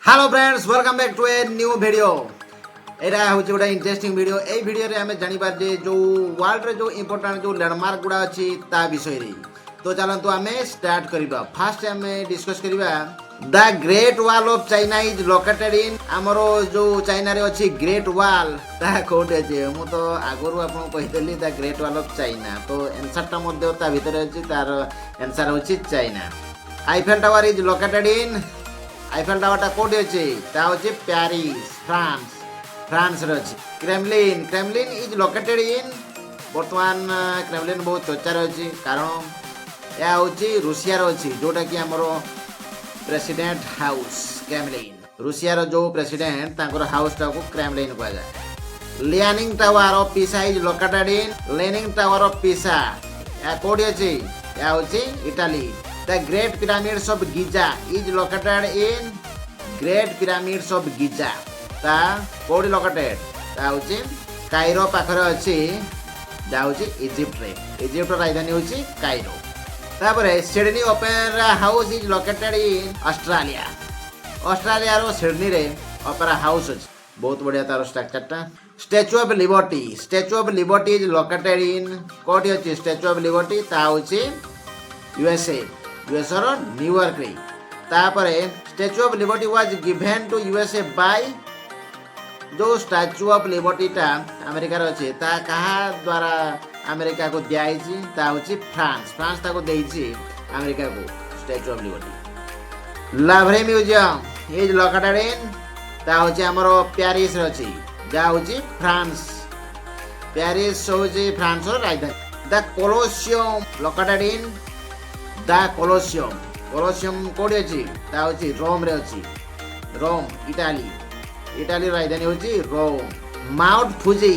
Hello friends welcome back to a new video. एटा हूँ गोटे इंटरेस्टिंग वीडियो। ए video रे हमें जानिबार जे जो वर्ल्ड रे जो इंपोर्टेंट जो लैंडमार्क गुड़ा अच्छी ता विषय रे। तो चलंतु आमे स्टार्ट करिबा। फर्स्ट हमें डिस्कस करिबा the Great Wall of China is located इन हमरो जो चाइना रे अच्छी ग्रेट वॉल ता कोटे जे मु तो आगरु आपन कहिदेली the Great Wall of China. तो आंसर ता मध्ये ता भीतर अछि तार आंसर होछि China. Eiffel Tower is located in Eiffel Tower कोटी अच्छे पेरिस फ्रांस फ्रांस अच्छी। Kremlin Kremlin is located in बर्तमान क्रेमलिन बहुत चर्चार अच्छी कारण यह हूँ रूसियार अच्छी जोटा कि आमर प्रेसिडेंट हाउस क्रेमलिन रूसियार जो प्रेसिडेंट हाउस टाक क्रेमलिन कह जाए। Leaning tower of Pisa is located in leaning tower of Pisa या कोटी अच्छी यह हूँ Italy. The Great Pyramids of Giza is located in Great Pyramids of Giza ता कोडी लोकेटेड ता होची कायरो पाखरे अछि जा होची इजिप्ट रे। इजिप्ट राजधानी होची कायरो। तापरे Sydney Opera House is located in Australia. Australia रो सिडनी रे ओपेरा हाउस अछि बहुत बढ़िया तार स्ट्रक्चर ता। Statue of liberty is located in कोडी अछि स्टैच्यू ऑफ लिबर्टी ता होची यूएसए यूएसए रो न्यूयॉर्क रे। तापरे statue of liberty was given to USA by जो स्टैच्यू ऑफ लिबर्टी ता अमेरिका रो अछि ता कहा द्वारा अमेरिका को दियाइछि ता होछि फ्रांस फ्रांस ता को देइछि अमेरिका को Statue of Liberty. Louvre museum is located in ता होछि हमरो पेरिस रो अछि जा होछि फ्रांस पेरिस होछि फ्रांस रो राजधानी। The Colosseum located in the Colosseum कोडी अछि ता होछि रोम रे अछि रोम इटाली इटाली राजधानी होछि Rome. Mount Fuji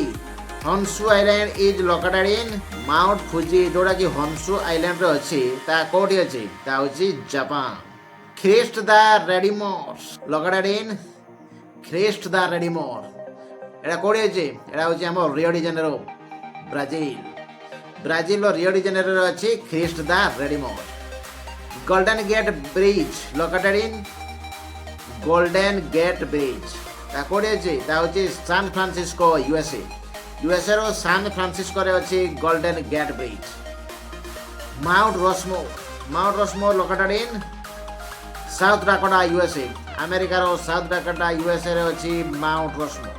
Honshu island is located in Mount Fuji जोड़ा कि हॉन्शू आइलैंड रे अछि ता कोडी अछि ता होछि Japan. Christ the Redeemer located in Christ the Redeemer एटा कोडी अछि एटा होछि हमर Rio de Janeiro Brazil Brazil रो रियो डी जेनेरो रे अछि Christ the Redeemer. Golden Gate Bridge located in Golden Gate Bridge ता कोडी अछि ता होछि सैन फ्रांसिस्को यूएसए यूएसए रो सैन फ्रांसिस्को रे अछि Golden Gate Bridge. Mount Rushmore located in South Dakota USA America रो साउथ डाकोटा यूएसए रे अछि mount Rushmore.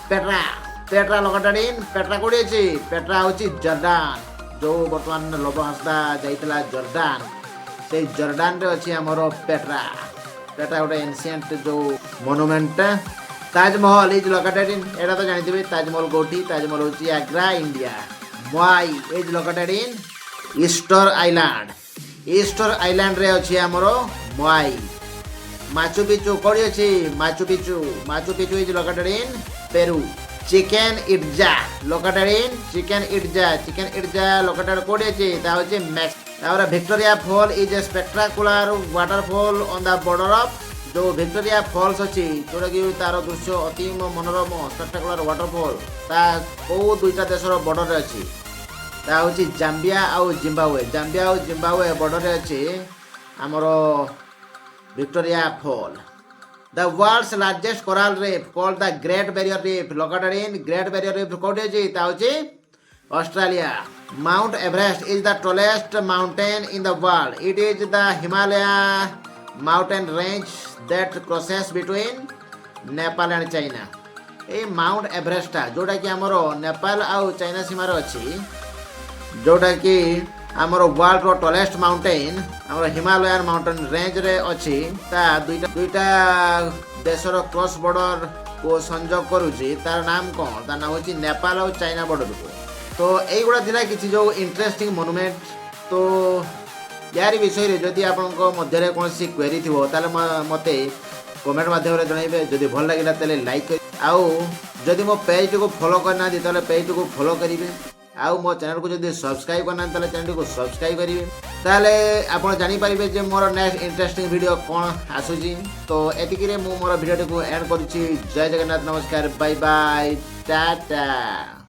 Petra located in Petra कोडी अछि पेट्रा होछि जर्डान जो वर्तमान लोभ हस्ता जाइतला जर्डान से जर्डान रे अछि हमरो पेट्रा गोटे एंशिएंट जो मोनुमेंट। ताजमहल इज लोकेटेड इन एटा तो जानिथिबे ताजमहल कोठी ताजमहल होछि आग्रा इंडिया। मुआई is located in Easter island रे अछि हमरो मुआई। माचू पिचू कोडी अछि Machu Picchu is located in Peru. Chicken Itza located located कोडी अछि ता होछि मैक्स। तापर Victoria fall is a spectacular waterfall on the border of जो विक्टोरिया फॉल्स अछि जोटा कि तार दृश्य अति मनोरम स्पेक्टाकुलर वाटरफॉल ता को दुईटा देशर बॉर्डर रे अछि ता होछि जाम्बिया और जिम्बाब्वे बॉर्डर रे अछि हमरो Victoria fall. The world's largest coral reef called the Great Barrier Reef located in Great Barrier Reef कोठी अछि ता होछि Australia. Mount Everest is the tallest mountain in the world. It is the Himalaya mountain range that crosses between Nepal and China. A mount Everest जोटा कि हमरो नेपाल आउ China सीमा रो अछि जोटा कि हमरो वर्ल्ड रो टॉलेस्ट माउंटेन हमरो हिमालयन माउंटेन रेंज रे अछि ता दुईटा देशर क्रॉस बॉर्डर को संजोग करूछि तार नाम कोन ता नाम होछि नेपाल और चाइना बॉर्डर को। तो एई गुडा थिला किछि जो इंटरेस्टिंग मोनुमेंट। तो यार विषय रे जदि आपनको मध्य रे कोनसी क्वेरी थिबो ताले मते कमेंट माध्यम रे जणाइबे। जदि भल लागिला ताले लाइक कर आउ जदि मो पेज को फॉलो करना दी ताले पेज को फॉलो करिवे आउ मो चैनल को जदि सब्सक्राइब करना ताले चैनल को सब्सक्राइब करिवे ताले आपण जानि परिबे जे मोर नेक्स्ट इंटरेस्टिंग वीडियो कोन आसुजी। तो एतिकी रे मो मोर वीडियो को एंड करछि। जय जगन्नाथ नमस्कार बाय बाय टाटा।